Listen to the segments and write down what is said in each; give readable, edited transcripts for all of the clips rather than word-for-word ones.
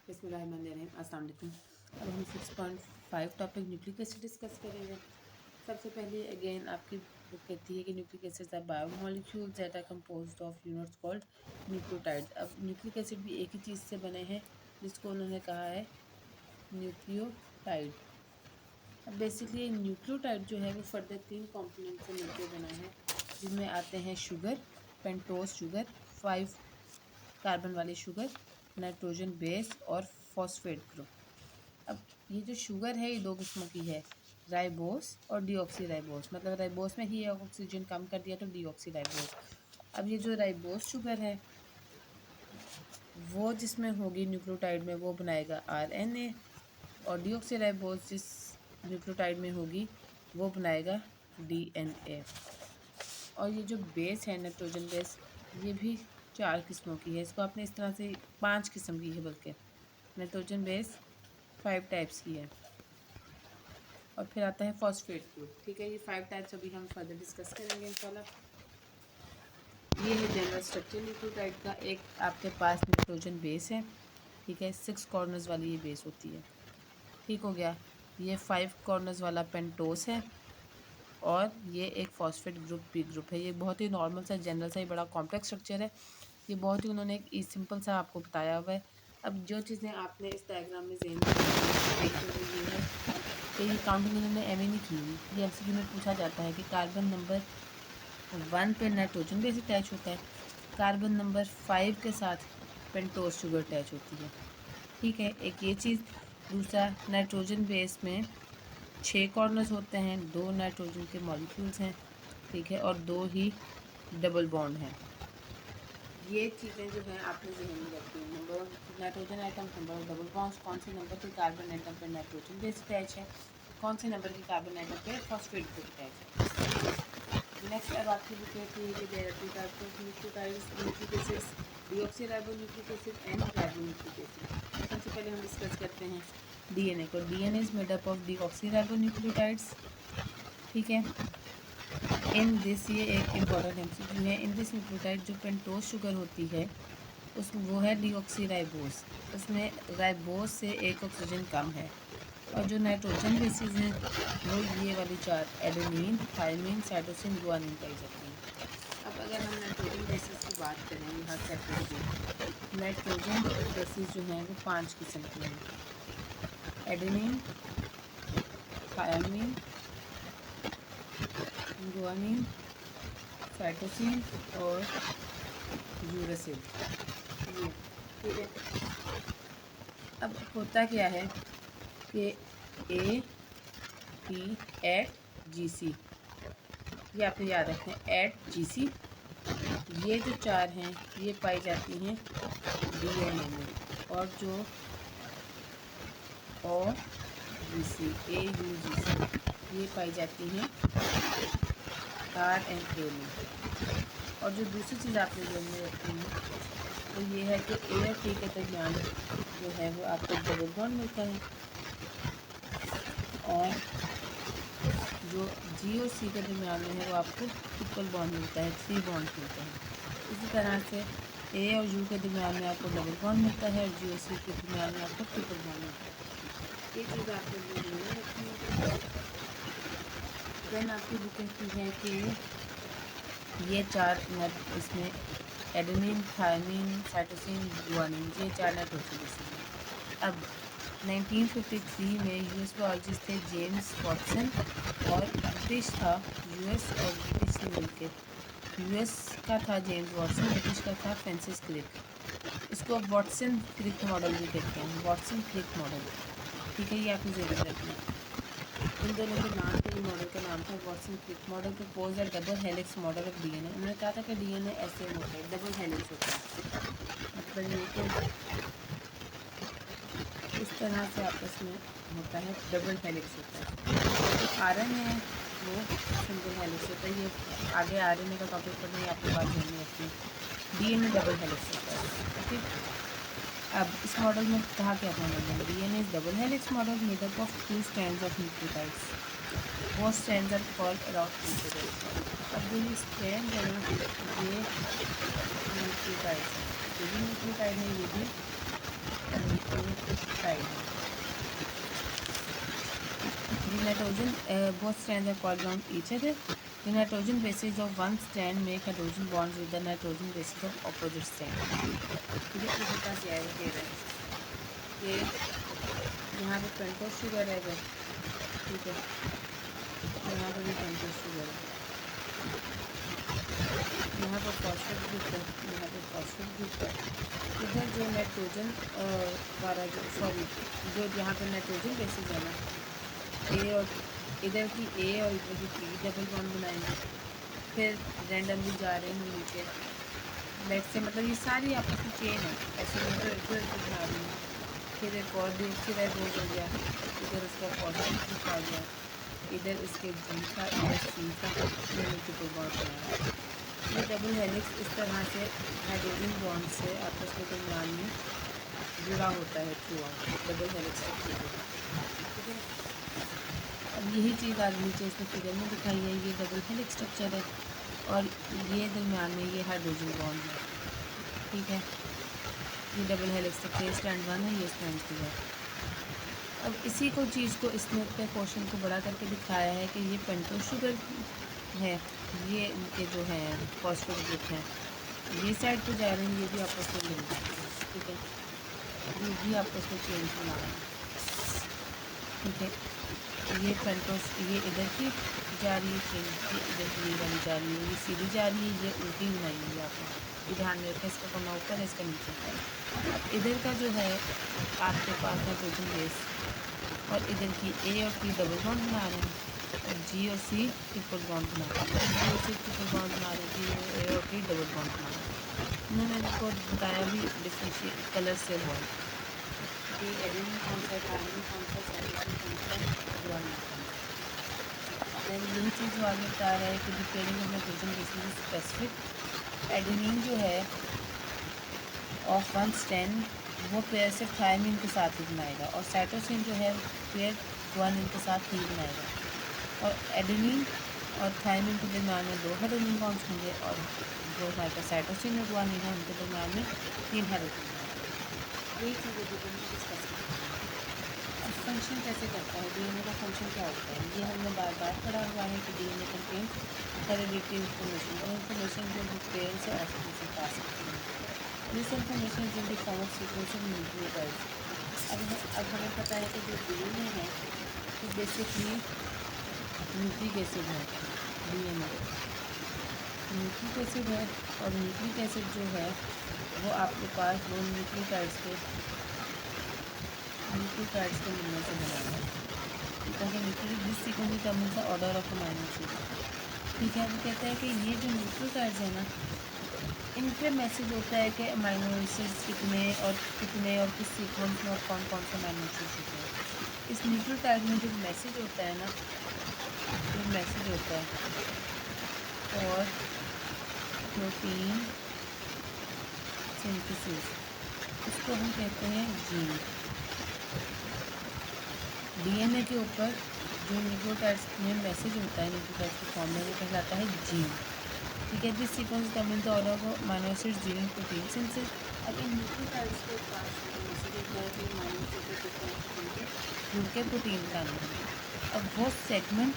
बिस्मिल्लाहिर्रहमानिर्रहीम। अस्सलाम वालेकुम। अब हम 6.5 टॉपिक न्यूक्लिक एसिड डिस्कस करेंगे। सबसे पहले अगेन आपकी बुक कहती है कि nucleic acids are biomolecules that are composed of units called nucleotides. अब न्यूक्लिक एसिड भी एक ही चीज़ से बने हैं जिसको उन्होंने कहा है न्यूक्लियोटाइड। अब बेसिकली न्यूक्लियोटाइड जो है वो फर्दर 3 कंपोनेंट से मिलकर बना है, जिनमें आते हैं शुगर, पेंटोज शुगर, 5 कार्बन वाली शुगर, नाइट्रोजन बेस और फॉस्फेट ग्रुप। अब ये जो शुगर है ये 2 किस्मों की है, राइबोस और डीऑक्सी राइबोस। मतलब राइबोस में ही ऑक्सीजन कम कर दिया तो डीऑक्सी राइबोस। अब ये जो राइबोस शुगर है वो जिसमें होगी न्यूक्लियोटाइड में वो बनाएगा आरएनए, और डीऑक्सी राइबोस जिस न्यूक्लियोटाइड में होगी वो बनाएगा डीएनए। और ये जो बेस है नाइट्रोजन बेस, ये भी 4 किस्मों की है। इसको आपने इस तरह से 5 किस्म की है, बल्कि नाइट्रोजन बेस 5 टाइप्स की है। और फिर आता है फॉस्फेट ग्रुप। ठीक है, ये 5 टाइप्स अभी हम फर्दर डिस्कस करेंगे इंशाल्लाह। ये है जनरल स्ट्रक्चर न्यूक्लियोटाइड का। एक आपके पास नाइट्रोजन बेस है, ठीक है, 6 कॉर्नर्स वाली ये बेस होती है। ठीक हो गया। ये 5 कॉर्नर्स वाला पेंटोस है, और ये एक फॉस्फेट ग्रुप बी ग्रुप है। ये बहुत ही नॉर्मल सा जनरल सा ही बड़ा कॉम्प्लेक्स स्ट्रक्चर है। ये बहुत ही उन्होंने एक सिंपल सा आपको बताया हुआ है। अब जो चीज़ें आपने इस डायग्राम में ज़हन में देखी हुई ये है कि ये काउंटिंग इन्होंने एम नहीं की हुई। ये एमसीक्यू में पूछा जाता है कि कार्बन नंबर 1 पे नाइट्रोजन बेस अटैच होता है, कार्बन नंबर 5 के साथ पेंटोज शुगर अटैच होती है। ठीक है, एक ये चीज़। दूसरा, नाइट्रोजन बेस में 6 कॉर्नर्स होते हैं, 2 नाइट्रोजन के मॉलिक्यूल्स हैं, ठीक है, और 2 ही डबल बॉन्ड हैं। ये चीज़ें जो हैं आपने ज़हन में रखी हैं। Number of nitrogen atom, number of double bonds, कौन से नंबर के कार्बन आइटम पर नाइट्रोजन बेस अटैच है, कौन से नंबर के कार्बन आइटम पे फॉस्फेट ग्रुप अटैच है। नेक्स्ट अब आपकी बुक कहती है कि there are 2 types of nucleic acids, deoxyribonucleic acid and ribonucleic acid. सबसे पहले हम डिस्कस करते हैं डीएनए को। DNA is made up of deoxyribonucleotides. ठीक है, इन दिस, ये एक इम्पॉर्टेंट एमसीक्यू है। इन दिस न्यूक्लियोटाइड जो पेंटोज शुगर होती है उस वो है डीऑक्सीराइबोस, उसमें राइबोस से एक ऑक्सीजन कम है। और जो नाइट्रोजन बेसिस हैं वो ये वाली 4, एडेनिन, थायमिन, साइटोसिन, गुआनिन पाई जाती हैं। अब अगर हम नाइट्रोजन बेसिस की बात करें, यहाँ सेपरेट नाइट्रोजन बेसिस जो हैं वो 5 किस्म के हैं, एडेनिन, थायमिन, गुआनिन, साइटोसिन और यूरेसिल। ये ठीक है। अब होता क्या है कि ए पी एट जी सी, ये आपको याद रखना है, एट जी सी, ये जो 4 हैं ये पाई जाती हैं डीएनए में। और जो ओ जी सी, ए यू जी सी, ये पाई जाती हैं आर एन ए में। और जो दूसरी चीज़ आपने ध्यान में रखनी है तो ये है कि ए और टी के दरमियान जो है वो आपको डबल बॉन्ड मिलता है, और जो जी और सी के दरमियान में है वो आपको ट्रिपल बॉन्ड मिलता है, 3 बॉन्ड मिलते हैं। इसी तरह से ए और यू के दरमियान में आपको डबल बॉन्ड मिलता है, और जी और सी के दरमियान में आपको ट्रिपल बॉन्ड मिलता है। ये चीज़ आपने ध्यान में रखनी है। देन आपकी बुक कहती है कि ये 4 नट, इसमें एडेनिन, थायमिन, साइटोसिन, गुआनिन, ये 4 नाइट्रोजन बेसिस हैं। अब 1953 में यूएस बायोलॉजिस्ट थे जेम्स वॉटसन, और ब्रिटिश था यूएस और ब्रिटिश ने मिलकर, यूएस का था जेम्स वॉटसन, ब्रिटिश का था फ्रांसिस क्रिक। इसको अब वॉटसन क्रिक मॉडल भी कहते हैं, वॉटसन क्रिक मॉडल। ठीक है, ये आपने ज़रूर रखना है। इन दोनों के नाम के मॉडल का नाम था Watson Crick model. Propose a double helix model of DNA. उन्होंने कहा था कि डीएनए ऐसे होता है, डबल हेलिक्स होता है। मतलब ये कि इस तरह से आपस में होता है, डबल हेलिक्स होता है। आरएनए है वो सिंगल हेलिक्स होता है। ये आगे आरएनए का टॉपिक पढ़ने आपके पास ध्यान में रखते हैं। डीएनए डबल हेलिक्स होता है। ओके, अब इस मॉडल में कहा क्या था उन्होंने, DNA is double helix model made up of 2 strands of nucleotides. वो strands are called around nucleotides. अब जो ये स्ट्रैंड है ना, ये न्यूक्लियोटाइड्स है, ये भी न्यूक्लियोटाइड है, ये भी nucleotide nitrogen both strands are called around each other. The nitrogen bases of one strand make hydrogen bonds with the nitrogen bases of opposite strand. ठीक है, इसके पास यह कह रहा है कि यहाँ पे पेंटोस शुगर है, ठीक है, यहाँ पर भी पेंटोस शुगर है, यहाँ पर फॉस्फेट ग्रुप है, यहाँ पर फॉस्फेट ग्रुप है। इधर जो नाइट्रोजन वाला जो सॉरी जो यहाँ पर नाइट्रोजन बेसिस है ना, ए और इधर की ए और इधर की पी डबल बॉन्ड बनाएंगे, फिर रैंडमली जा रहे हैं नीचे लेट से, मतलब ये सारी आपस की चेन है, ऐसे इधर इधर बना रही है। फिर एक और डीऑक्सीराइबोज हो गया, इधर उसका फॉस्फेट ग्रुप आ गया, इधर इसके जी का, इधर सी का, इधर मल्टीपल बॉन्ड बनाया। ये डबल हेलिक्स इस तरह से हाइड्रोजन बॉन्ड से आपस के दरमियान में जुड़ा होता है थ्रू आउट डबल हेलिक्स के थ्रू। ठीक है, अब यही चीज़ आज नीचे इसमें फिगर में दिखाई है, ये डबल हेलिक्स स्ट्रक्चर है और ये दरमियान में ये हाइड्रोजन बॉन्ड है। ठीक है, ये डबल हेलिक्स स्ट्रक्चर स्टैंड 1 है, ये स्टैंड 2 है। अब इसी को चीज़ को इसने अपने पोर्शन को बड़ा करके दिखाया है कि ये पेंटोस शुगर है, ये इनके जो हैं फॉस्फेट ग्रुप हैं, ये साइड पे जा रहे हैं, ये भी आपस में मिल रहे हैं। ठीक है, ये भी आपस में चेंज बना रहे हैं। ठीक है, ये पेंटोस ये इधर की जा रही है चेन, ये इधर की ये वाली जा रही है, ये सीधी जा रही है, ये उल्टी बनाई हुई है आपने, ये ध्यान में रखें, इसका कोना ऊपर है, इसका नीचे है। अब इधर का जो है आपके पास नाइट्रोजन बेस और इधर की ए और पी डबल बॉन्ड बना रहे हैं, जी और सी ट्रिपल बॉन्ड बना रहे हैं, जी और सी ट्रिपल बॉन्ड बना रहे हैं, जी ए और पी डबल बॉन्ड बना रहे हैं। उन्होंने आपको बताया भी डिफरेंशिएट कलर से हुआ कि एडेनिन कौन सा है, थायमिन कौन सा, साइटोसिन कौन सा, गुआनिन कौन सा। देन यही चीज़ जो आगे बता रहा है कि depending on nitrogen bases specific adenine जो है ऑफ वन स्ट्रैंड वो पेयर सिर्फ थायमिन के साथ ही बनाएगा और साइटोसिन जो है पेयर गुआनिन के साथ ही बनाएगा। और एडेनिन और थायमिन के दरमियान में 2 हाइड्रोजन बॉन्ड्स होंगे और जो हमारे साइटोसिन और गुआनिन है उनके दरमियान में 3 हाइड्रोजन बॉन्ड। यही चीज़ें जो हमने डिस्कस की। अब फंक्शन कैसे करता है, डीएनए का फंक्शन क्या होता है, ये हमने बार बार पढ़ा हुआ है कि डीएनए कंटेन हेरिडिटरी इंफॉर्मेशन और इंफॉर्मेशन जो पेरेंट्स से ऑफस्प्रिंग से पास करते हैं। This information is in the form of sequence of nucleotides. अब हमें पता है कि जो डीएनए है वो बेसिकली न्यूक्लिक एसिड है, डीएनए न्यूक्लिक एसिड है और न्यूक्लिक एसिड जो है वो आपके पास वो न्यूक्लियोटाइड्स के मिलने से बना है। Because nucleic this sequence determines the order of amino acid. ठीक है, वो कहता है कि ये जो न्यूक्लियोटाइड्स है ना, इन पे मैसेज होता है कि अमीनो एसिड्स कितने और किस सीक्वेंस में और कौन कौन से अमीनो एसिड्स होते हैं। इस न्यूक्लियोटाइड में जो मैसेज होता है ना, जो मैसेज होता है और प्रोटीन सिंथेसिस, इसको हम कहते हैं जीन। डीएनए के ऊपर जो न्यूक्लियोटाइड्स में मैसेज होता है न्यूक्लियोटाइड्स के फॉर्म में, वो कहलाता है जीन। ठीक है, this sequence determines the order of amino acids during protein synthesis. अब इन न्यूक्लियोटाइड्स के पास मैसेज होता है कि अमीनो एसिड के प्रोटीन बनाना है। अब वो segment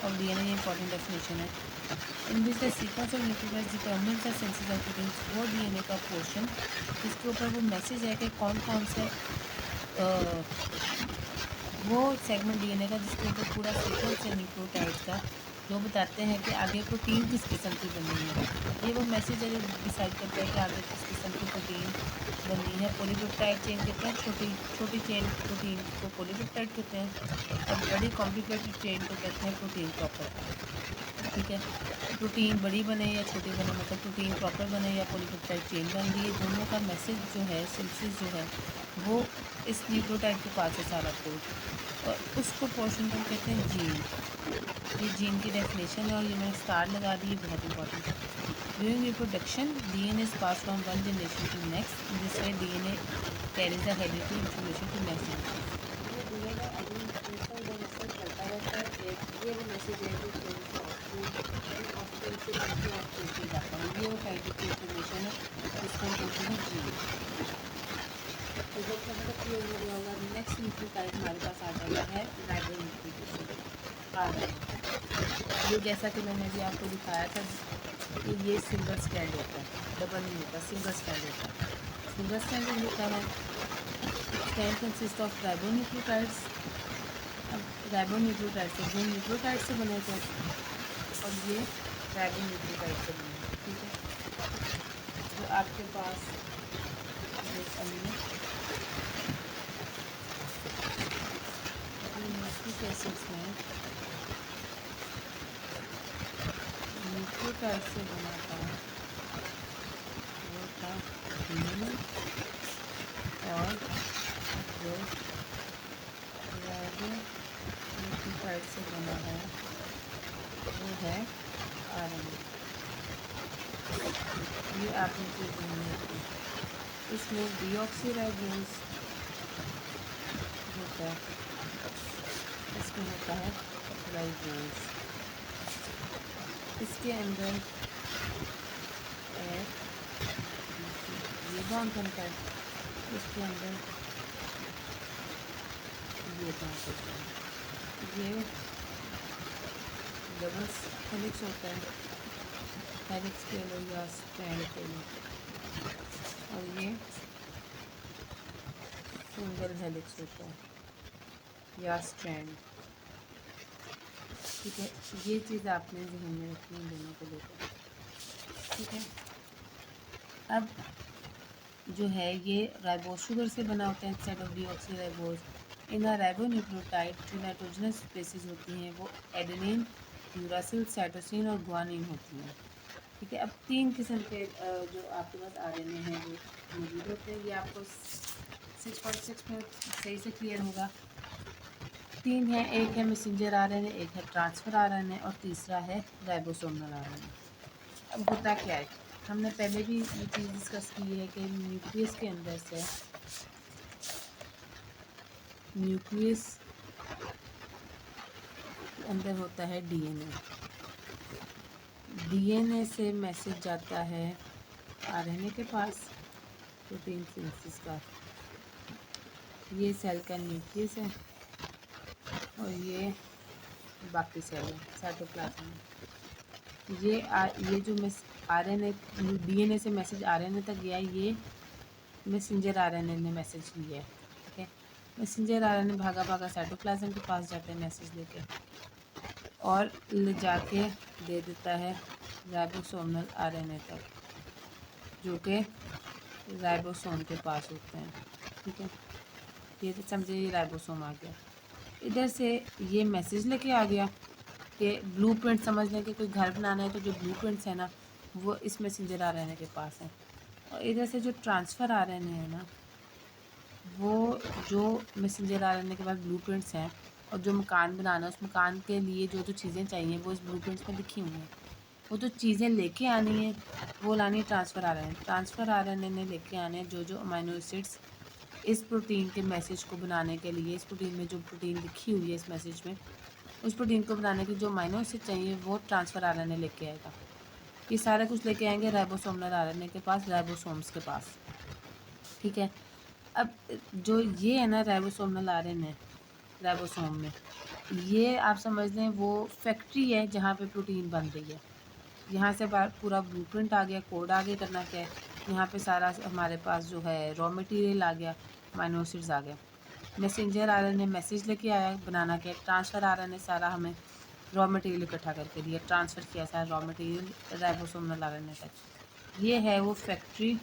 of DNA important definition है in which the sequence of nucleotides determines the synthesis of proteins। वो DNA का पोर्शन जिसके ऊपर वो मैसेज है कि कौन कौन से वो सेगमेंट DNA का जिसके ऊपर पूरा सीक्वेंस है न्यूक्लियोटाइड्स का, जो बताते हैं कि आगे प्रोटीन किस किस्म की बननी है। ये वो मैसेज है जो डिसाइड करता है कि आगे किस किस्म की प्रोटीन बननी है। पॉलीपेप्टाइड चेन कहते हैं, छोटी चेन प्रोटीन को पॉलीपेप्टाइड कहते हैं और बड़ी कॉम्प्लिकेटेड चेन को कहते हैं प्रोटीन प्रॉपर। ठीक है, प्रोटीन बड़ी बने या छोटी बने, मतलब प्रोटीन प्रॉपर बने या पॉलीपेप्टाइड चेन बन रही है, दोनों का मैसेज जो है सिंथेसिस जो है वो इस न्यूक्लियोटाइड के पास है सारा कोड, और उसको पोर्शन को कहते हैं जीन। ये जीन की डेफिनेशन है और ये मैंने स्टार लगा दी, बहुत इंपॉर्टेंट है। During reproduction DNA is pass from one generation to next, in this way DNA carries the hereditary information to next generation. ये डीएनए अभी चलता रहता है, ये वो मैसेज है जो ऑफस्प्रिंग से ऑफस्प्रिंग जाता है, ये वो हेरिडिटरी इंफॉर्मेशन है जिसको हम कहते हैं जीन। तो जब मतलब क्लियर हो गया होगा, नेक्स्ट न्यूक्लियोटाइड हमारे पास आ जाता है राइबोन्यूक्लिक एसिड आ रहा है। ये जैसा कि मैंने अभी आपको दिखाया था कि ये सिंगल स्ट्रैंड होता है, डबल नहीं होता, सिंगल स्ट्रैंड होता है। सिंगल स्ट्रैंड होता है, स्ट्रैंड कंसिस्ट ऑफ राइबोन्यूक्लियोटाइड्स। अब राइबोन्यूक्लियोटाइड से जो न्यूक्लियोटाइड से बने थे और ये राइबोन्यूक्लियोटाइड से बने थे, ठीक है। तो आपके पास एक अन्य न्यूक्लिक एसिड्स में न्यूक्लियोटाइड से बना था वो था DNA, और जो राइबोन्यूक्लियोटाइड से बना है वो है RNA। ये आपने चीज़ नहीं रखी। इसमें डीऑक्सीराइबोज होता है, इसमें होता है राइबोज। इसके अंदर ये बॉन्ड बनता है, इसके अंदर ये बॉन्ड बनता है। ये डबल हेलिक्स होता है, हेलिक्स के लो या स्ट्रैंड के लो, और ये सिंगल हेलिक्स होता है या स्ट्रैंड, ठीक है। ये चीज़ आपने ध्यान में रखनी है दोनों को लेकर, ठीक है। अब जो है ये राइबोज शुगर से बना होता है instead of deoxyribose. In ribonucleotide जो नाइट्रोजनस बेसिस होती हैं वो एडेनिन, यूरासिल, साइटोसिन और गुआनिन होती हैं, ठीक है। अब 3 किस्म के जो आपके पास RNA हैं वो मौजूद होते हैं। ये आपको 6.6 में सही से क्लियर होगा। 3 हैं, एक है मैसेंजर RNA, एक है ट्रांसफ़र RNA और तीसरा है राइबोसोमल RNA। अब होता क्या है, हमने पहले भी ये चीज़ डिस्कस की है कि न्यूक्लियस के अंदर से न्यूक्लियस के अंदर होता है DNA। DNA से मैसेज जाता है RNA के पास, प्रोटीन सिंथेसिस का। ये सेल का न्यूक्लियस है और ये बाकी सेल है साइटोप्लाज्म। ये जो RNA DNA से मैसेज RNA तक गया, ये मैसेंजर RNA ने मैसेज लिया है, ठीक है। मैसेंजर RNA भागा भागा साइटोप्लाज्म के पास जाता है मैसेज लेके, और ले जाके दे देता है राइबोसोमल RNA तक, जो कि राइबोसोम के पास होते हैं, ठीक है। ये तो समझे ये राइबोसोम आ गया। इधर से ये मैसेज लेके आ गया कि ब्लूप्रिंट समझ लें कि कोई घर बनाना है तो जो ब्लूप्रिंट्स है ना वो इस मैसेंजर RNA के पास है। और इधर से जो ट्रांसफ़र RNA है ना, वो जो मैसेंजर RNA के पास ब्लूप्रिंट्स हैं और जो मकान बनाना है उस मकान के लिए जो जो चीज़ें चाहिए वो इस ब्लूप्रिंट्स में लिखी हुई हैं, वो तो चीज़ें लेके आनी है, वो लानी है ट्रांसफ़र RNA। ट्रांसफ़र RNA ने लेके आने हैं जो जो अमाइनो एसिड्स इस प्रोटीन के मैसेज को बनाने के लिए, इस प्रोटीन में जो प्रोटीन लिखी हुई है इस मैसेज में, उस प्रोटीन को बनाने के जो अमाइनो एसिड चाहिए वो ट्रांसफ़र RNA लेके आएगा। ये सारा कुछ लेके आएंगे राइबोसोमल RNA के पास, राइबोसोम्स के पास, ठीक है। अब जो ये है ना राइबोसोमल RNA राइबोसोम में, ये आप समझ लें वो फैक्ट्री है जहाँ पे प्रोटीन बन रही है। यहाँ से पूरा ब्लूप्रिंट आ गया, कोड आगे करना क्या है, यहाँ पे सारा हमारे पास जो है रॉ मटेरियल आ गया, अमाइनो एसिड्स आ गया। मैसेंजर RNA मैसेज लेके आया, बनाना क्या, ट्रांसफ़र RNA सारा हमें रॉ मटेरियल इकट्ठा करके दिया, ट्रांसफ़र किया सारा रॉ मटेरियल राइबोसोमल RNA तक। ये है वो फैक्ट्री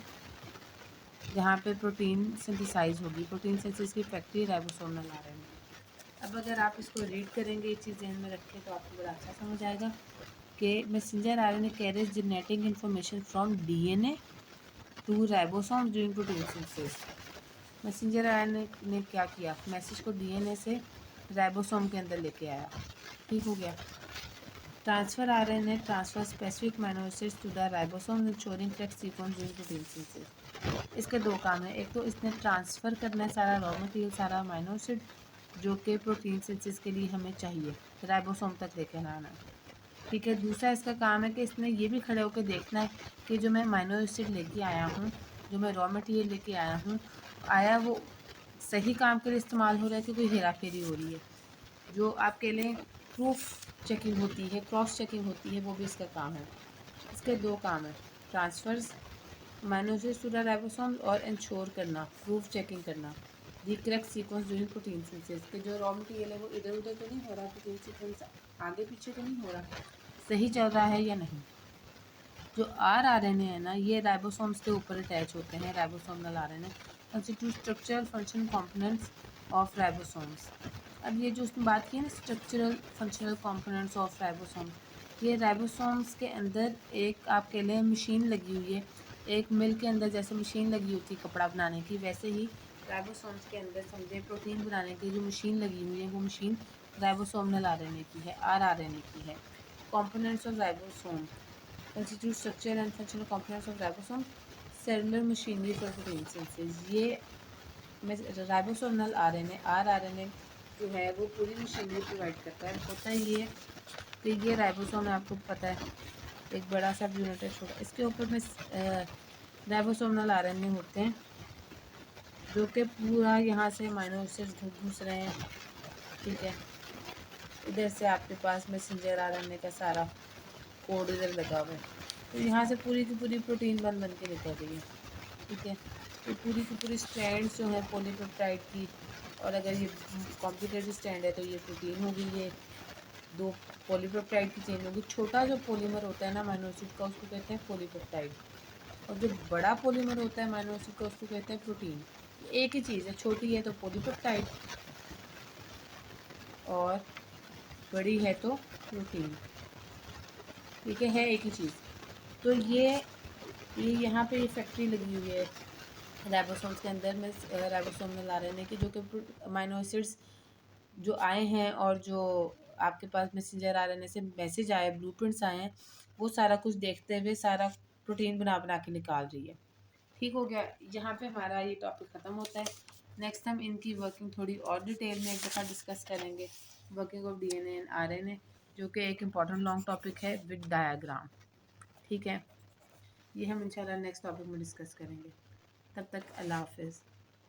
जहाँ पे प्रोटीन सिंथेसाइज होगी, प्रोटीन सिंथेसिस की फैक्ट्री राइबोसोमल RNA। अब अगर आप इसको रीड करेंगे, ये चीज़ ध्यान में रखें तो आपको बड़ा अच्छा समझ आएगा कि messenger RNA carries genetic information from DNA to ribosome during protein synthesis. Messenger RNA ने क्या किया, मैसेज को DNA से राइबोसोम के अंदर लेके आया, ठीक हो गया। Transfer RNA transfer specific amino acids to the ribosome ensuring correct sequence during protein synthesis. इसके 2 काम है, एक तो इसने ट्रांसफ़र करना है सारा रॉ मटेरियल, सारा अमाइनो एसिड जो कि प्रोटीन सिंथेसिस के लिए हमें चाहिए, राइबोसोम तक लेके आना है, ठीक है। दूसरा इसका काम है कि इसने ये भी खड़े होकर देखना है कि जो मैं अमाइनो एसिड लेके आया हूँ, जो मैं रॉ मटेरियल लेके आया हूँ, आया वो सही काम के लिए इस्तेमाल हो रहा है कि कोई हेरा फेरी हो रही है। जो आपके लिए प्रूफ चेकिंग होती है, क्रॉस चेकिंग होती है, वो भी इसका काम है। इसके दो काम है, ट्रांसफर्स माइनोसिस टू द राइबोसोम और इंश्योर करना, प्रूफ चेकिंग करना the correct sequence during protein synthesis के जो रॉ मटेरियल है वो इधर उधर तो नहीं हो रहा, प्रोटीन सीक्वेंस आगे पीछे तो नहीं हो रहा, सही चल रहा है या नहीं। जो आरएनए है ना, ये राइबोसोम्स के ऊपर अटैच होते हैं। Ribosomal RNA constitute structural function components of ribosomes. अब ये जो उसने बात की है ना, structural functional components of ribosomes, ये राइबोसोम्स के अंदर एक आपके लिए मशीन लगी हुई है। एक मिल के अंदर जैसे मशीन लगी होती है कपड़ा बनाने की, वैसे ही राइबोसोम्स के अंदर समझे प्रोटीन बनाने की जो मशीन लगी हुई है, वो मशीन राइबोसोमल आरएनए की है, आरआरएनए की है। Components of ribosome constitute structure and functional components of ribosome, cellular machinery for protein synthesis। ये राइबोसोमल आरएनए आरआरएनए जो है वो पूरी मशीनरी प्रोवाइड करता है। होता है ये कि ये राइबोसोम है, आपको पता है एक बड़ा सा यूनिट है, छोटा, इसके ऊपर में राइबोसोमल आरएनए होते हैं जो कि पूरा यहाँ से अमीनो एसिड्स घुस रहे हैं, ठीक है। इधर से आपके पास मैसेंजर आरएनए का सारा कोड इधर लगा हुआ है, तो यहाँ से पूरी की पूरी प्रोटीन बन के निकल रही है, ठीक है। तो पूरी की पूरी स्ट्रैंड्स जो है पॉलीपेप्टाइड की, और अगर ये कॉम्प्लिकेटेड स्ट्रैंड है तो ये प्रोटीन होगी, ये दो पॉलीपेप्टाइड की चेन होगी। छोटा जो पॉलीमर होता है ना अमीनो एसिड का, उसको कहते हैं पॉलीपेप्टाइड, और जो बड़ा पॉलीमर होता है अमीनो एसिड का, उसको कहते हैं प्रोटीन। एक ही चीज़ है, छोटी है तो पॉलीपेप्टाइड और बड़ी है तो प्रोटीन, ठीक है एक ही चीज़। तो ये यहाँ पे ये फैक्ट्री लगी हुई है राइबोसोम्स के अंदर में, राइबोसोमल आरएनए की, जो कि अमीनो एसिड्स जो आए हैं और जो आपके पास मैसेंजर आरएनए से मैसेज आए, ब्लूप्रिंट्स आए हैं, वो सारा कुछ देखते हुए सारा प्रोटीन बना के निकाल रही है। ठीक हो गया, यहाँ पे हमारा ये टॉपिक ख़त्म होता है। नेक्स्ट हम इनकी वर्किंग थोड़ी और डिटेल में एक दफ़ा डिस्कस करेंगे, working of DNA and RNA, जो कि एक इम्पॉर्टेंट लॉन्ग टॉपिक है विद डायाग्राम, ठीक है। ये हम इंशाल्लाह नेक्स्ट टॉपिक में डिस्कस करेंगे। तब तक अल्लाह हाफिज़।